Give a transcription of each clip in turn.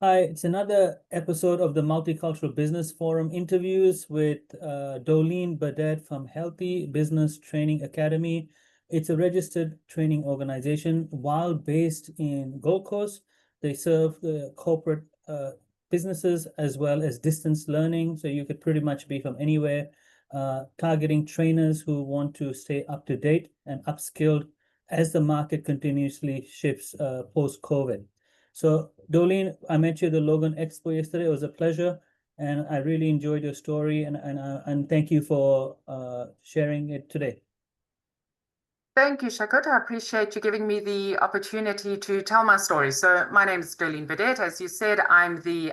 Hi, it's another episode of the Multicultural Business Forum interviews with Douwlene Burdett from Healthy Business Training Academy. It's a registered training organization. While based in Gold Coast, they serve the corporate businesses as well as distance learning. So you could pretty much be from anywhere, targeting trainers who want to stay up to date and upskilled as the market continuously shifts post-COVID. So, Douwlene, I met you at the Logan Expo yesterday. It was a pleasure, and I really enjoyed your story. And thank you for sharing it today. Thank you, Shaukat. I appreciate you giving me the opportunity to tell my story. So my name is Douwlene Burdett. As you said, I'm the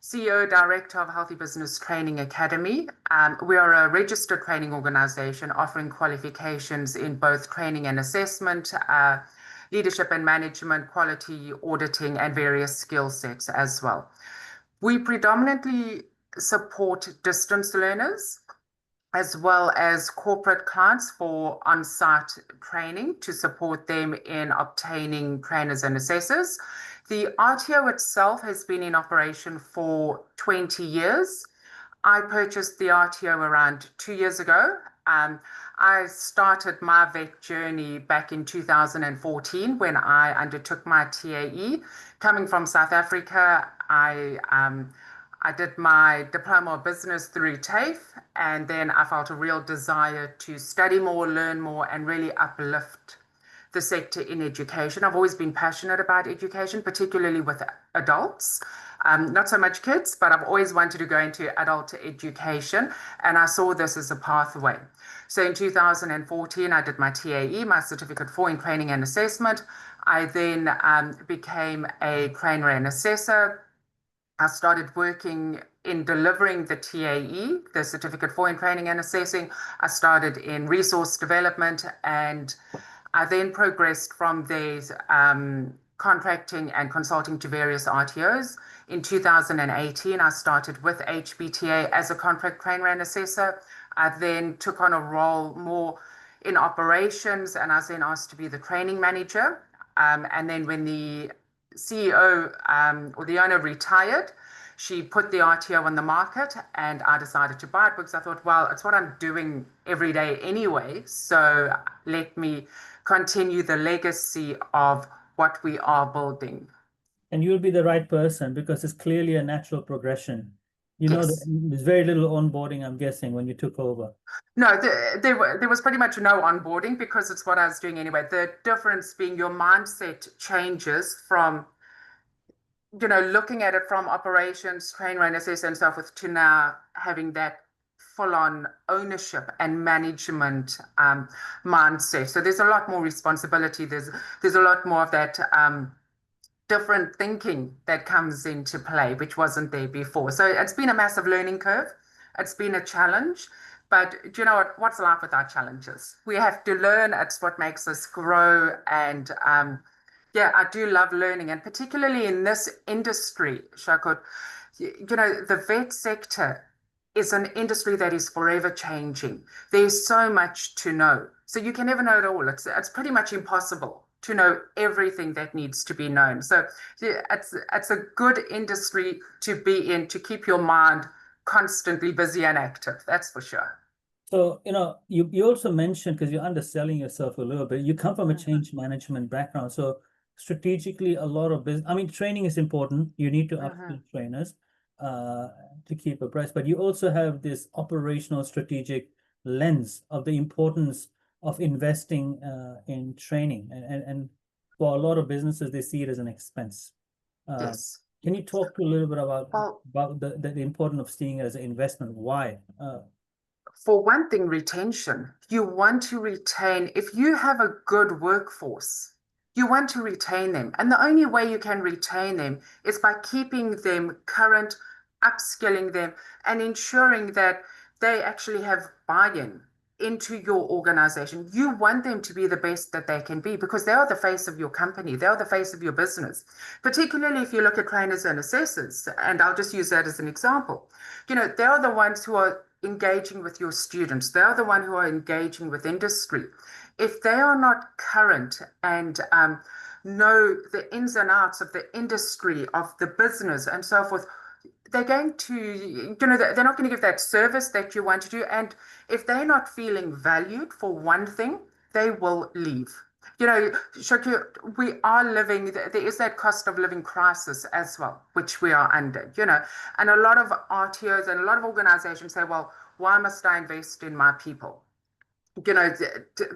CEO Director of Healthy Business Training Academy. We are a registered training organization offering qualifications in both training and assessment, leadership and management, quality auditing, and various skill sets as well. We predominantly support distance learners as well as corporate clients for on-site training to support them in obtaining trainers and assessors. The RTO itself has been in operation for 20 years. I purchased the RTO around 2 years ago. I started my vet journey back in 2014 when I undertook my TAE. Coming from South Africa, I did my Diploma of Business through TAFE, and then I felt a real desire to study more, learn more, and really uplift the sector in education. I've always been passionate about education, particularly with adults. Not so much kids, but I've always wanted to go into adult education, and I saw this as a pathway. So in 2014, I did my TAE, my Certificate 4 in Training and Assessment. I then became a trainer and assessor. I started working in delivering the TAE, the Certificate 4 in Training and Assessing. I started in resource development, and I then progressed from there, contracting and consulting to various RTOs. In 2018, I started with HBTA as a contract trainer and assessor. I then took on a role more in operations, and I was then asked to be the training manager. And then when the CEO or the owner retired, she put the RTO on the market, and I decided to buy it because I thought, well, it's what I'm doing every day anyway. So let me continue the legacy of what we are building. And you'll be the right person because it's clearly a natural progression. You know, Yes. there's very little onboarding, I'm guessing, when you took over. No, there was pretty much no onboarding because it's what I was doing anyway. The difference being your mindset changes from looking at it from operations, train, run, assess, and so forth to now having that full-on ownership and management mindset. So there's a lot more responsibility. There's a lot more of that different thinking that comes into play, which wasn't there before. So it's been a massive learning curve. It's been a challenge. But do you know what? What's life without challenges? We have to learn. It's what makes us grow. And yeah, I do love learning. And particularly in this industry, Shaukat, the vet sector is an industry that is forever changing. There's so much to know. So you can never know it all. It's pretty much impossible to know everything that needs to be known. So yeah, it's a good industry to be in to keep your mind constantly busy and active. That's for sure. So, you also mentioned, because you're underselling yourself a little bit, you come from a change management background. So strategically, a lot of business, I mean, training is important. You need to upskill trainers to keep abreast, but you also have this operational strategic lens of the importance of investing in training. And for a lot of businesses, they see it as an expense. Yes. Can you talk a little bit Well, about the importance of seeing it as an investment? Why? for one thing, retention. You want to retain, if you have a good workforce, you want to retain them. And the only way you can retain them is by keeping them current, upskilling them, and ensuring that they actually have buy-in into your organization. You want them to be the best that they can be because they are the face of your company. They are the face of your business, particularly if you look at trainers and assessors. And I'll just use that as an example. They are the ones who are engaging with your students. They are the one who are engaging with industry. If they are not current and know the ins and outs of the industry, of the business and so forth, they're going to, they're not going to give that service that you want to do. And if they're not feeling valued for one thing, they will leave. Shaukat, we are living, there is that cost of living crisis as well, which we are under, and a lot of RTOs and a lot of organizations say, well, why must I invest in my people?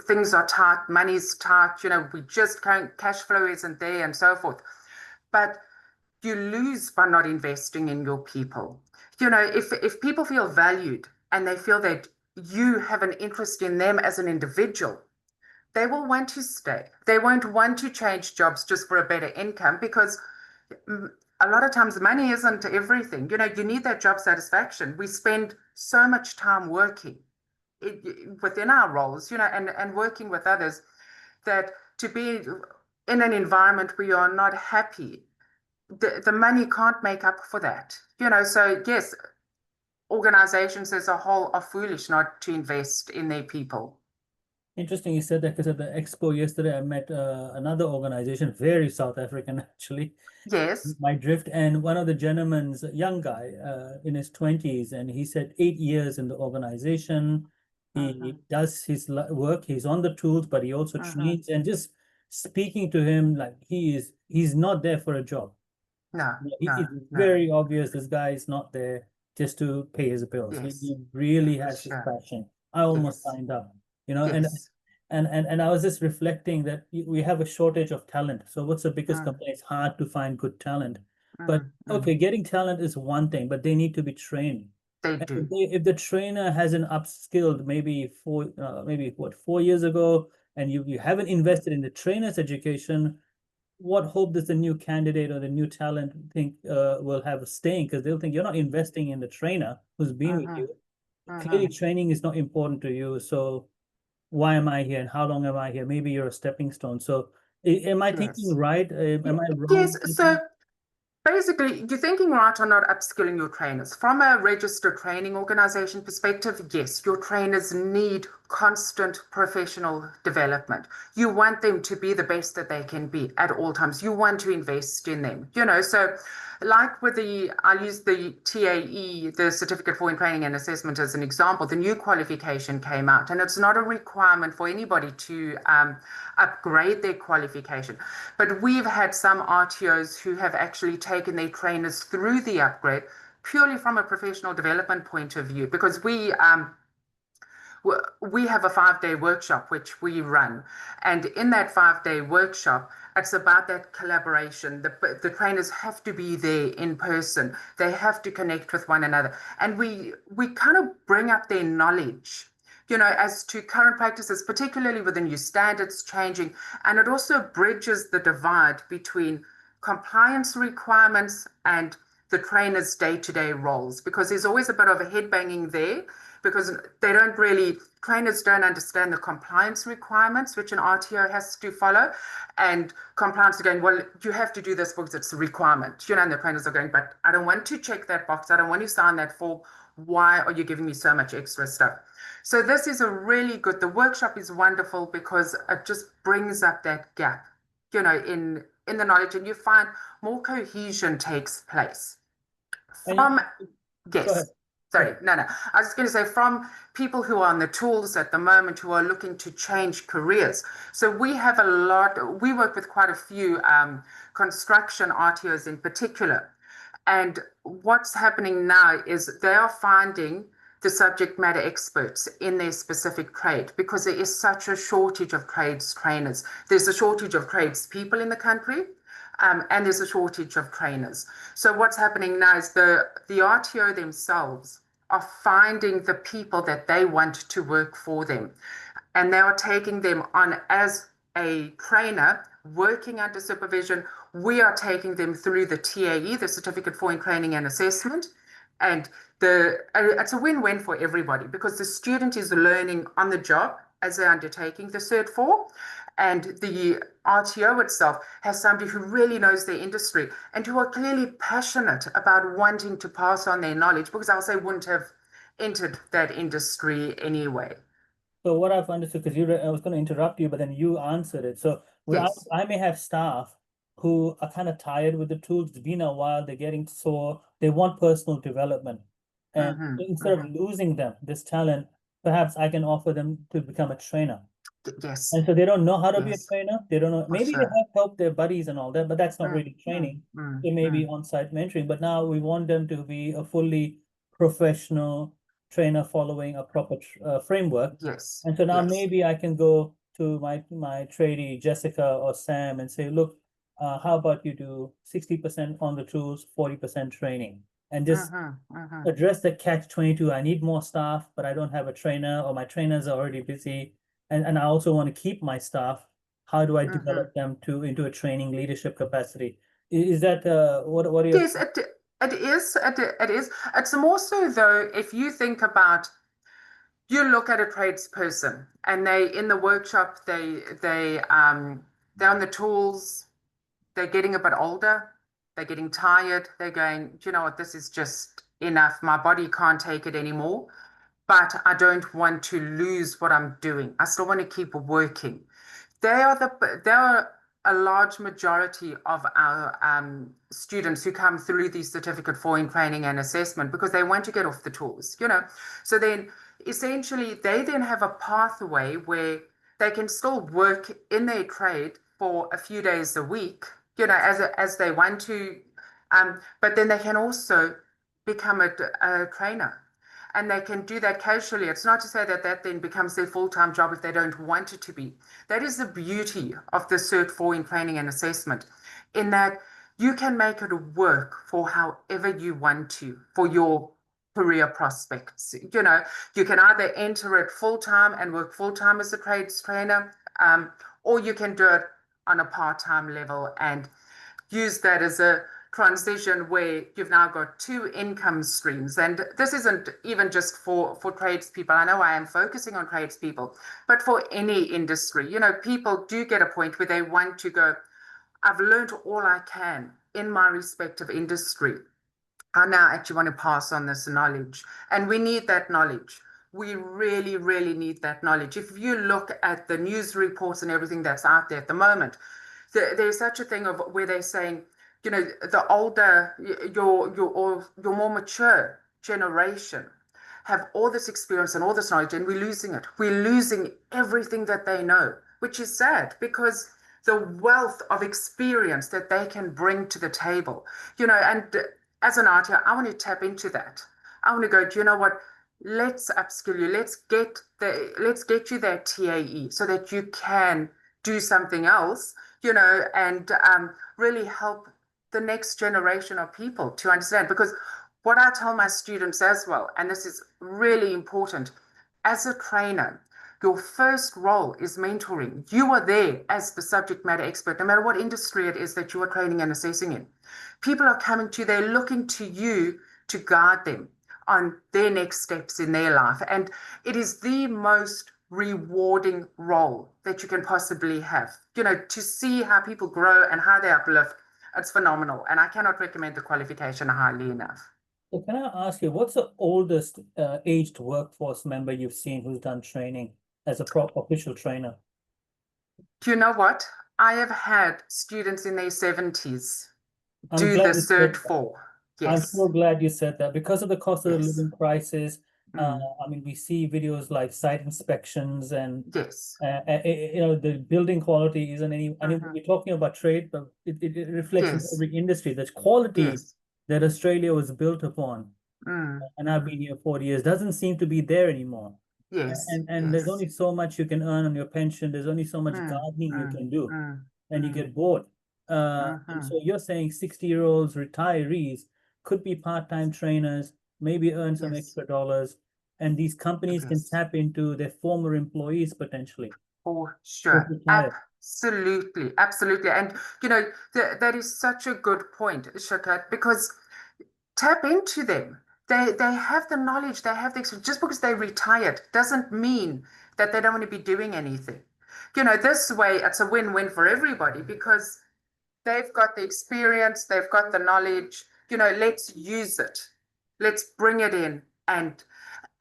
Things are tight, money's tight, we just can't, cash flow isn't there and so forth. But you lose by not investing in your people. If people feel valued and they feel that you have an interest in them as an individual, they will want to stay. They won't want to change jobs just for a better income, because a lot of times money isn't everything. You need that job satisfaction. We spend so much time working within our roles, and working with others, that to be in an environment where you are not happy, the money can't make up for that. So yes, organizations as a whole are foolish not to invest in their people. Interesting you said that, because at the expo yesterday, I met another organization, very South African actually, Yes. My Drift, and one of the gentlemen's a young guy in his 20s, and he said 8 years in the organization. He does his work, he's on the tools, but he also trains, and just speaking to him, like he's not there for a job. No, It's no. very obvious this guy is not there just to pay his bills. Yes. He really For has this sure. passion. I almost Yes. signed up, and Yes. I was just reflecting that we have a shortage of talent. So what's the biggest complaint? It's hard to find good talent. But okay, getting talent is one thing, but they need to be trained. They And do. if the trainer hasn't upskilled maybe 4 years ago, and you haven't invested in the trainer's education, what hope does the new candidate or the new talent think will have staying? Because they'll think you're not investing in the trainer who's been with you. Clearly, training is not important to you. So why am I here and how long am I here? Maybe you're a stepping stone. So am I thinking Yes. right? Am I wrong Yes. in thinking? So basically, you're thinking right on not upskilling your trainers. From a registered training organization perspective, yes, your trainers need constant professional development. You want them to be the best that they can be at all times. You want to invest in them, so like with I'll use the TAE, the Certificate for Training and Assessment, as an example. The new qualification came out, and it's not a requirement for anybody to upgrade their qualification. But we've had some RTOs who have actually taken their trainers through the upgrade purely from a professional development point of view, because we have a 5-day workshop which we run, and in that 5-day workshop, it's about that collaboration. The trainers have to be there in person. They have to connect with one another, and we kind of bring up their knowledge, as to current practices, particularly with the new standards changing, and it also bridges the divide between compliance requirements and the trainers' day-to-day roles, because there's always a bit of a headbanging there, because trainers don't understand the compliance requirements which an RTO has to follow, and compliance are going, well, you have to do this because it's a requirement, and the trainers are going, but I don't want to check that box, I don't want to sign that form, why are you giving me so much extra stuff? So this is a really good, the workshop is wonderful because it just brings up that gap, in the knowledge, and you find more cohesion takes place. From, Go ahead. yes, sorry, no, I was just going to say, from people who are on the tools at the moment who are looking to change careers. So we work with quite a few construction RTOs in particular. And what's happening now is they are finding the subject matter experts in their specific trade, because there is such a shortage of trades trainers. There's a shortage of trades people in the country. And there's a shortage of trainers. So what's happening now is the RTO themselves are finding the people that they want to work for them. And they are taking them on as a trainer, working under supervision. We are taking them through the TAE, the Certificate for Training and Assessment. And it's a win-win for everybody, because the student is learning on the job as they're undertaking the Cert 4. And the RTO itself has somebody who really knows their industry and who are clearly passionate about wanting to pass on their knowledge, because else they wouldn't have entered that industry anyway. So what I've understood, because I was going to interrupt you, but then you answered it. So Yes. I may have staff who are kind of tired with the tools. It's been a while. They're getting sore. They want personal development, and instead of losing them, this talent, perhaps I can offer them to become a trainer. Yes. And so they don't know how to be a Yes. trainer. They don't know. For Maybe they sure. have helped their buddies and all that, but that's not really training. It may be on-site mentoring. But now we want them to be a fully professional trainer following a proper framework. Yes. And so now Yes. maybe I can go to my tradie, Jessica or Sam, and say, look, how about you do 60% on the tools, 40% training, and just address the catch-22. I need more staff, but I don't have a trainer, or my trainers are already busy, and I also want to keep my staff. How do I develop them into a training leadership capacity? Is that what are your Yes, it is. It is. It's more so though, if you think about, you look at a tradesperson and they in the workshop, they're on the tools, they're getting a bit older, they're getting tired, they're going, "Do you know what, this is just enough. My body can't take it anymore. But I don't want to lose what I'm doing. I still want to keep working." They are a large majority of our students who come through the certificate for in training and assessment because they want to get off the tools, you know. So then essentially they then have a pathway where they can still work in their trade for a few days a week, you know, as they want to, but then they can also become a trainer, and they can do that casually. It's not to say that that then becomes their full-time job if they don't want it to be. That is the beauty of the Cert 4 in training and assessment, in that you can make it work for however you want to for your career prospects. You know, you can either enter it full-time and work full-time as a trades trainer, or you can do it on a part-time level and use that as a transition where you've now got two income streams. And this isn't even just for tradespeople. I know I am focusing on tradespeople, but for any industry, you know, people do get a point where they want to go, "I've learned all I can in my respective industry. I now actually want to pass on this knowledge." And we need that knowledge. We really, really need that knowledge. If you look at the news reports and everything that's out there at the moment, there's such a thing of where they're saying, you know, the older, your more mature generation have all this experience and all this knowledge, and we're losing it. We're losing everything that they know, which is sad because the wealth of experience that they can bring to the table, you know, and as an RTO, I want to tap into that. I want to go, "Do you know what? Let's upskill you. Let's get you that TAE so that you can do something else, you know, and really help the next generation of people to understand." Because what I tell my students as well, and this is really important, as a trainer, your first role is mentoring. You are there as the subject matter expert, no matter what industry it is that you are training and assessing in. People are coming to you, they're looking to you to guide them on their next steps in their life. And it is the most rewarding role that you can possibly have. You know, to see how people grow and how they uplift, it's phenomenal. And I cannot recommend the qualification highly enough. So can I ask you, what's the oldest aged workforce member you've seen who's done training as a official trainer? Do you know what? I have had students in their 70s I'm do the glad you said Cert that. 4. I'm Yes, so glad you said that because of the cost of the yes, living crisis. mm, I mean, we see videos like site inspections and yes, you know, the building quality isn't any. I mean, hmm, we're talking about trade, but it reflects in yes, every industry. The quality yes, that Australia was built upon, mm, and I've mm, been here 40 years, doesn't seem to be there anymore. yes, And there's yes, only so much you can earn on your pension. There's only so much mm, gardening you mm, can do, mm, and you mm, get bored. And hmm, so you're saying 60-year-olds retirees could be part-time trainers, maybe earn some yes, extra dollars, and these companies can yes. tap into their former employees potentially For who've sure. retired. Absolutely. Absolutely. And, you know, that is such a good point, Shaukat, because tap into them. They have the knowledge, they have the experience. Just because they retired doesn't mean that they don't want to be doing anything. You know, this way it's a win-win for everybody because they've got the experience, they've got the knowledge. You know, let's use it. Let's bring it in. And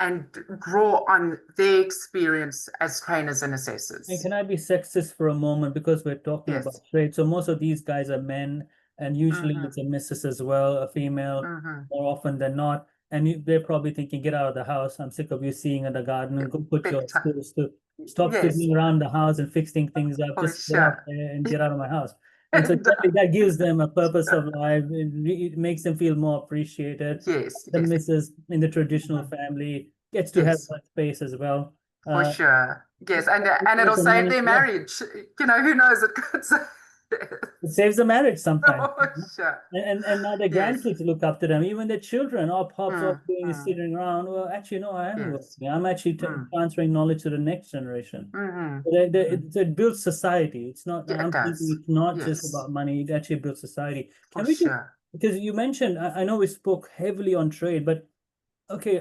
and draw on their experience as trainers and And assessors. can I be sexist for a moment because we're talking about Yes. trade? So most of these guys are men, and usually Mm-hmm. it's a missus as well, a female, Mm-hmm. more often than not. And they're probably thinking, "Get out of the house. I'm sick of you seeing in the garden, and go put Big your time. skills to stop Yes, fiddling around the house and fixing things up. for Just get out sure. there and get out of my house." And so And, exactly that gives them a purpose of life. It makes them feel more appreciated. yes, The yes. missus in the traditional Mhm. family gets to have Yes, that space as well. for Uh, sure. Yes, and it'll it's a save money, their yeah. marriage. Who knows? It could save. It saves the marriage sometimes. For sure. And now their Yes. grandkids look up to them, even their children. All pops off Mm, doing is mm, sitting around. Well, actually, no, I am yes. working. I'm actually Mm, transferring knowledge to the next generation. mm-hmm, mm-hmm. It builds society. It's not, Yeah, it I'm thinking does. it's not just Yes, about money, it actually builds society. for Can we just, sure. because you mentioned, I know we spoke heavily on trade, but okay,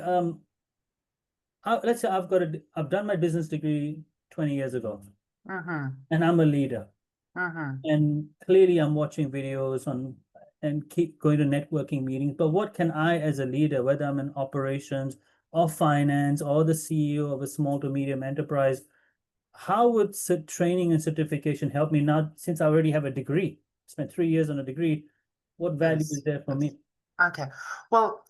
let's say I've done my business degree 20 years ago, Mm-hmm, and I'm a leader. mm-hmm. And clearly I'm watching videos on and keep going to networking meetings. But what can I, as a leader, whether I'm in operations or finance or the CEO of a small to medium enterprise, how would training and certification help me now since I already have a degree? Spent 3 years on a degree. What value is Yes, there for yes. me? Okay. Well,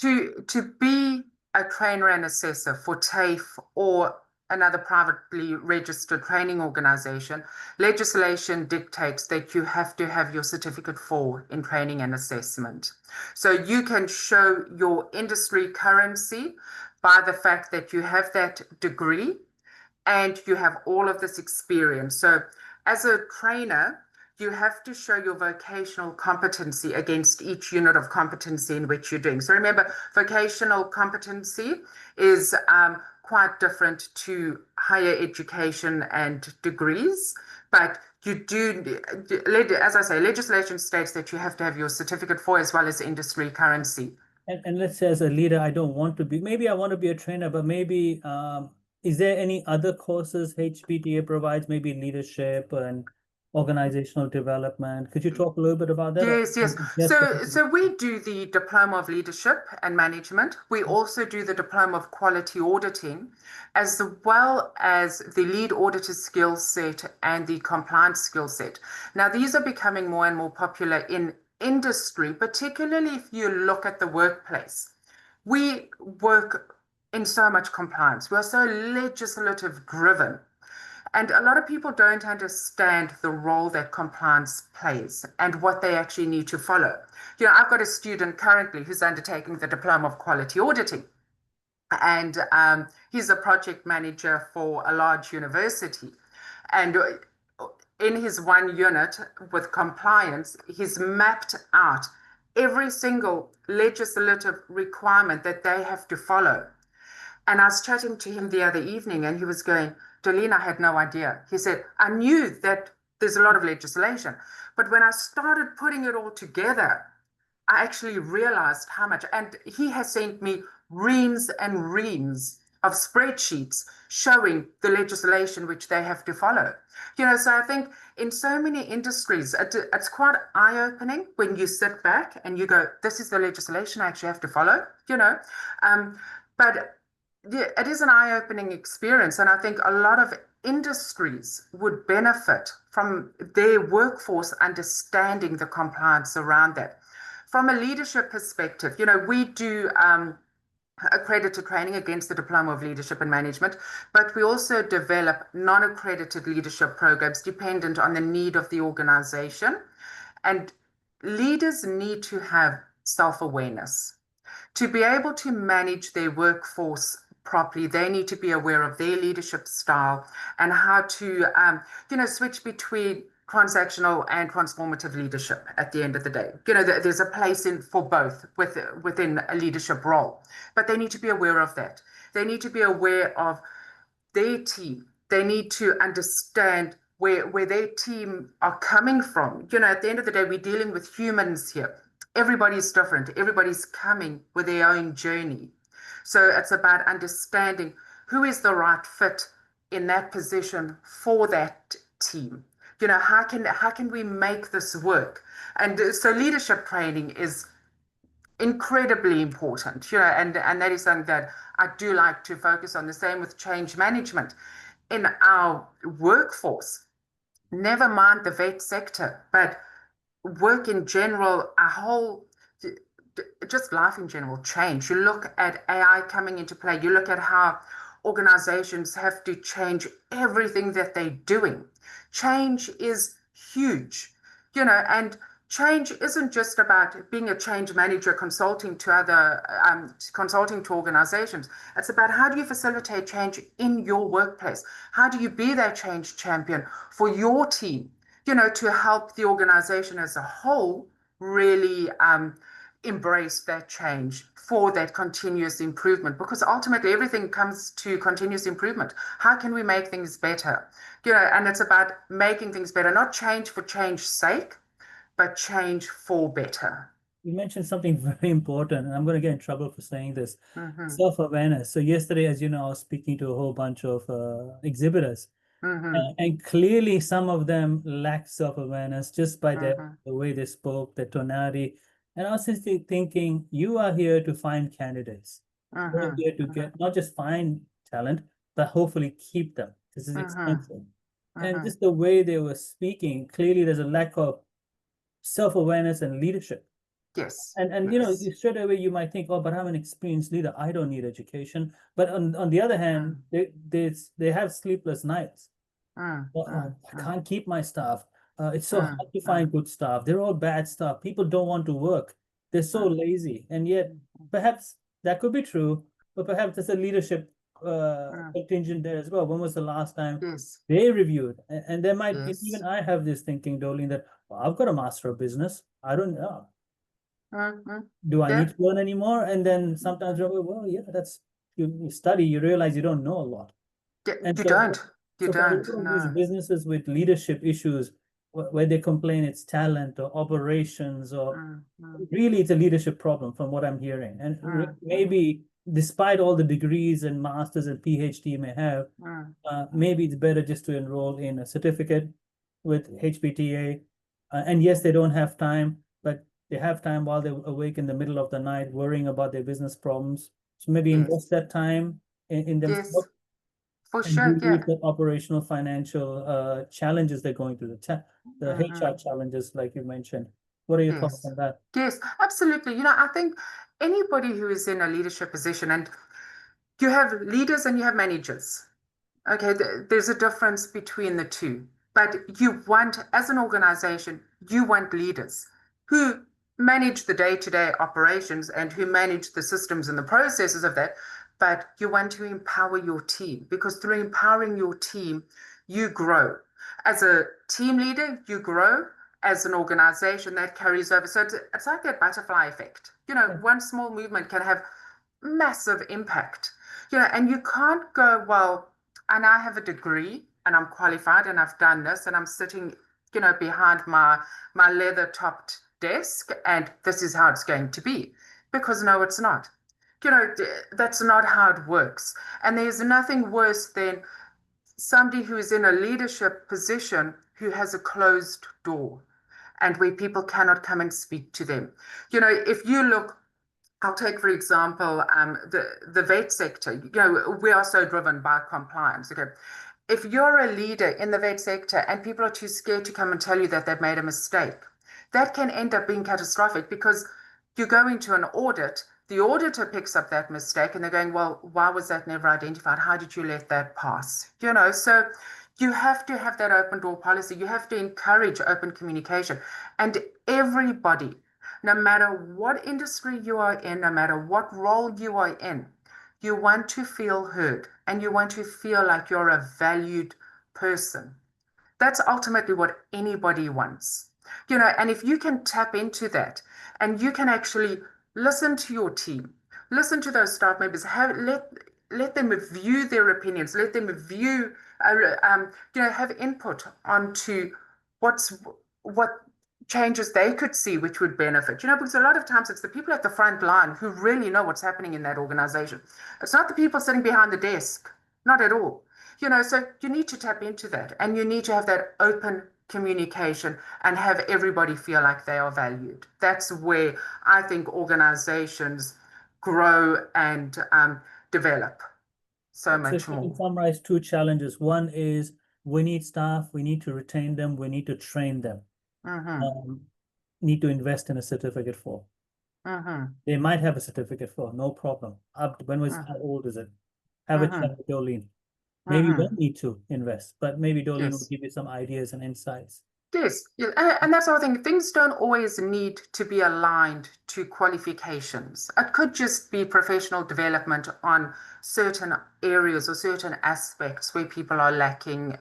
to be a trainer and assessor for TAFE or another privately registered training organization, legislation dictates that you have to have your certificate 4 in training and assessment. So you can show your industry currency by the fact that you have that degree and you have all of this experience. So, as a trainer, you have to show your vocational competency against each unit of competency in which you're doing. So, remember, vocational competency is quite different to higher education and degrees, but you do, as I say, legislation states that you have to have your certificate 4 as well as industry currency. And let's say as a leader, I don't want to be, maybe I want to be a trainer, but maybe is there any other courses HBTA provides, maybe leadership and organizational development? Could you talk a little bit about that? Or Yes, yes. just So we do the Diploma of Leadership and Management. We also do the Diploma of Quality Auditing, as well as the lead auditor skill set and the compliance skill set. Now, these are becoming more and more popular in industry, particularly if you look at the workplace. We work in so much compliance. We are so legislative driven. And a lot of people don't understand the role that compliance plays and what they actually need to follow. I've got a student currently who's undertaking the Diploma of Quality Auditing, and he's a project manager for a large university. And in his one unit with compliance, he's mapped out every single legislative requirement that they have to follow. And I was chatting to him the other evening, and he was going, Douwlene, I had no idea. He said, I knew that there's a lot of legislation, but when I started putting it all together, I actually realized how much. And he has sent me reams and reams of spreadsheets showing the legislation which they have to follow. So I think in so many industries, it's quite eye-opening when you sit back and you go, this is the legislation I actually have to follow, but yeah, it is an eye-opening experience, and I think a lot of industries would benefit from their workforce understanding the compliance around that. From a leadership perspective, we do accredited training against the Diploma of Leadership and Management, but we also develop non-accredited leadership programs dependent on the need of the organization. And leaders need to have self-awareness. To be able to manage their workforce properly, they need to be aware of their leadership style and how to, switch between transactional and transformative leadership at the end of the day. There's a place for both within a leadership role, but they need to be aware of that. They need to be aware of their team. They need to understand where their team are coming from. At the end of the day, we're dealing with humans here. Everybody's different. Everybody's coming with their own journey. So it's about understanding who is the right fit in that position for that team. How can we make this work? And so leadership training is incredibly important, and that is something that I do like to focus on. The same with change management in our workforce. Never mind the vet sector, but work in general, our whole just life in general change. You look at AI coming into play, you look at how organizations have to change everything that they're doing. Change is huge, and change isn't just about being a change manager consulting to consulting to organizations. It's about how do you facilitate change in your workplace? How do you be that change champion for your team, to help the organization as a whole really embrace that change for that continuous improvement, because ultimately everything comes to continuous improvement. How can we make things better? And it's about making things better, not change for change's sake, but change for better. You mentioned something very important, and I'm going to get in trouble for saying this. Mm-hmm. Self-awareness. So yesterday, as you know, I was speaking to a whole bunch of exhibitors, Mm-hmm. and clearly some of them lack self-awareness just by Mm-hmm. the way they spoke, their tonality. And I was just thinking, you are here to find candidates. You're here to Mm-hmm. get not just find talent, but hopefully keep them. This is Mm-hmm. expensive. And Mm-hmm. just the way they were speaking, clearly there's a lack of self-awareness and leadership. Yes. And Yes. straight away you might think, oh, but I'm an experienced leader. I don't need education. But on the other hand, Mm, they have sleepless nights. mm, Oh, mm, I mm, can't keep my staff. It's so mm, hard to mm, find good staff. They're all bad staff. People don't want to work. They're so mm, lazy. And yet, perhaps that could be true, but perhaps there's a leadership mm. contingent there as well. When was the last time Yes. they reviewed? And there might be, even Yes. I have this thinking, Dolly, that well, I've got a master of business. I don't know. Mm, mm. Do I need Yeah. to learn anymore? And then sometimes you're, well, yeah, that's you study, you realize you don't know a lot. Yeah. And You don't. You so for a don't. lot of these No. businesses with leadership issues, where they complain it's talent or operations, or Mm, mm, really it's a leadership problem from what I'm hearing. And mm, mm, maybe despite all the degrees and masters and PhD may have, mm, mm, maybe it's better just to enroll in a certificate with HBTA. And yes, they don't have time, but they have time while they're awake in the middle of the night worrying about their business problems. So maybe invest yes. that time in Yes. themselves For and sure. deal with Yeah. the operational financial challenges they're going through, the HR Mm-hmm. challenges, like you mentioned. What are your thoughts Yes. on that? Yes. Absolutely. I think anybody who is in a leadership position, and you have leaders and you have managers. Okay, there's a difference between the two. But you want, as an organization, you want leaders who manage the day-to-day operations and who manage the systems and the processes of that. But you want to empower your team, because through empowering your team, you grow. As a team leader, you grow. As an organization, that carries over. So it's like that butterfly effect. Yeah. One small movement can have massive impact. And you can't go, well, and I have a degree and I'm qualified and I've done this and I'm sitting, behind my leather topped desk and this is how it's going to be. Because no, it's not. That's not how it works. And there's nothing worse than somebody who is in a leadership position who has a closed door and where people cannot come and speak to them. If you look, I'll take, for example, the vet sector. We are so driven by compliance. Okay, if you're a leader in the vet sector and people are too scared to come and tell you that they've made a mistake, that can end up being catastrophic, because you go into an audit, the auditor picks up that mistake and they're going, well, why was that never identified? How did you let that pass? So you have to have that open door policy. You have to encourage open communication. And everybody, no matter what industry you are in, no matter what role you are in, you want to feel heard and you want to feel like you're a valued person. That's ultimately what anybody wants. And if you can tap into that and you can actually listen to your team, listen to those staff members, let them view their opinions, let them view, have input onto what's what changes they could see which would benefit. Because a lot of times it's the people at the front line who really know what's happening in that organization. It's not the people sitting behind the desk, not at all. So you need to tap into that and you need to have that open communication, and have everybody feel like they are valued. That's where I think organizations grow and develop so So much if you can more. summarize two challenges. One is we need staff, we need to retain them, we need to train them. Mm-hmm. Need to invest in a certificate for. Mm-hmm. They might have a certificate for, no problem. How old is it? Have a chat Mm-hmm. with Douwlene. Maybe you don't Mm-hmm. need to invest, but maybe Douwlene will Yes. give you some ideas and insights. Yes, yeah. And that's the other thing. Things don't always need to be aligned to qualifications. It could just be professional development on certain areas or certain aspects where people are lacking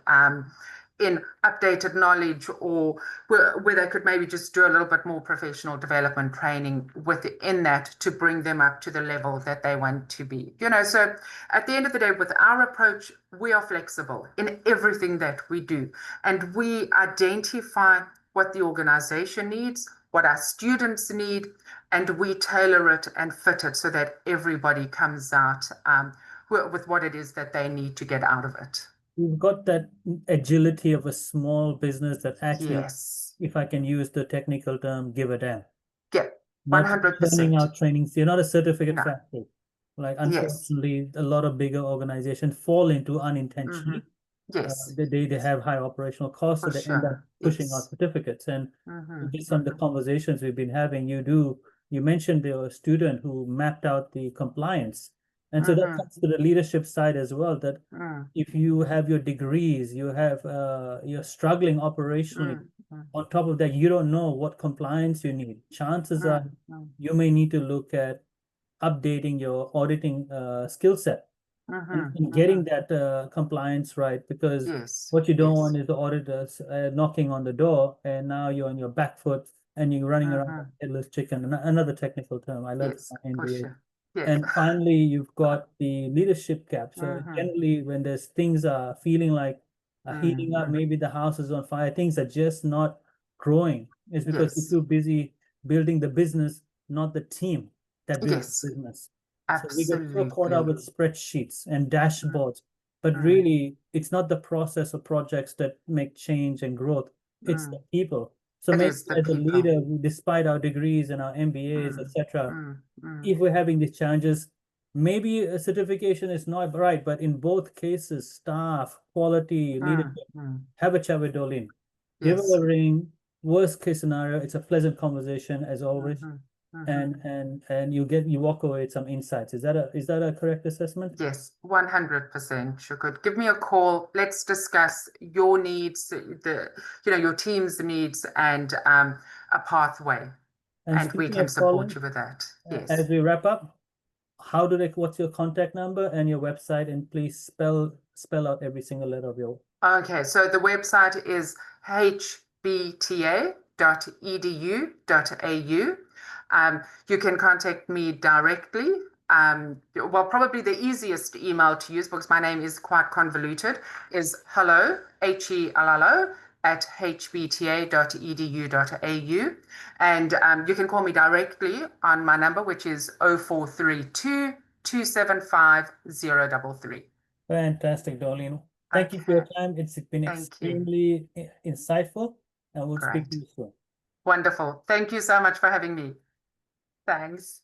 in updated knowledge, or where they could maybe just do a little bit more professional development training within that to bring them up to the level that they want to be. So at the end of the day, with our approach, we are flexible in everything that we do. And we identify what the organization needs, what our students need, and we tailor it and fit it so that everybody comes out with what it is that they need to get out of it. You've got that agility of a small business that actually, Yes. if I can use the technical term, give a damn. Yeah. Not turning 100%. out trainings. You're not a certificate No. factory. Like, Yes. unfortunately, a lot of bigger organizations fall into Mm-hmm. unintentionally. Yes. They have high operational costs, so For they end up sure. pushing out Yes. certificates. And Mm-hmm. based on the Mm-hmm. conversations we've been having, you mentioned the student who mapped out the compliance. And so that Mm-hmm. comes to the leadership side as well, that Mm-hmm. if you have your degrees, you're struggling operationally. Mm-hmm. On top of that, you don't know what compliance you need. Chances are Mm-hmm. you may need to look at updating your auditing skill set Mm-hmm. and Mm-hmm. getting that compliance right, because Yes. what you don't Yes. want is the auditors knocking on the door and now you're on your back foot and you're running around like Mm-hmm. a headless chicken. Another technical term I learned from Yes. my For MBA. sure. Yes. And finally, you've got the leadership gap. So Mm-hmm. generally, when there's things are feeling like heating up, Mm-hmm. maybe the house is on fire, things are just not growing. It's because you're Yes. too busy building the business, not the team that builds the Yes. business. So we get so caught up Absolutely. with spreadsheets and dashboards, but Mm-hmm. really, it's not the process or projects that make change and growth. It's the Mm. people. So It maybe is the as a people. leader, despite our degrees and our MBAs, Mm. etc., Mm. Mm. if we're having these challenges, maybe a certification is not right, but in both cases, staff, quality, Mm. leadership, Mm. have a chat with Douwlene. Give her Yes. a ring. Worst case scenario, it's a pleasant conversation as always, Mm-hmm. Mm-hmm. and you walk away with some insights. Is that a correct assessment? Yes, 100%. Shaukat, give me a call. Let's discuss your needs, your team's needs, and a pathway, And and we speaking can of support calling, you with that. as Yes. we wrap up, what's your contact number and your website, and please spell out every single letter of your. Okay, so the website is hbta.edu.au. You can contact me directly. Well, probably the easiest email to use, because my name is quite convoluted, is hello, HELLO, at hbta.edu.au. And you can call me directly on my number, which is 0432 275 033. Fantastic, Douwlene. Thank you for your Okay, time. It's been thank you. extremely insightful, and we'll speak to Great. you soon. Wonderful. Thank you so much for having me. Thanks.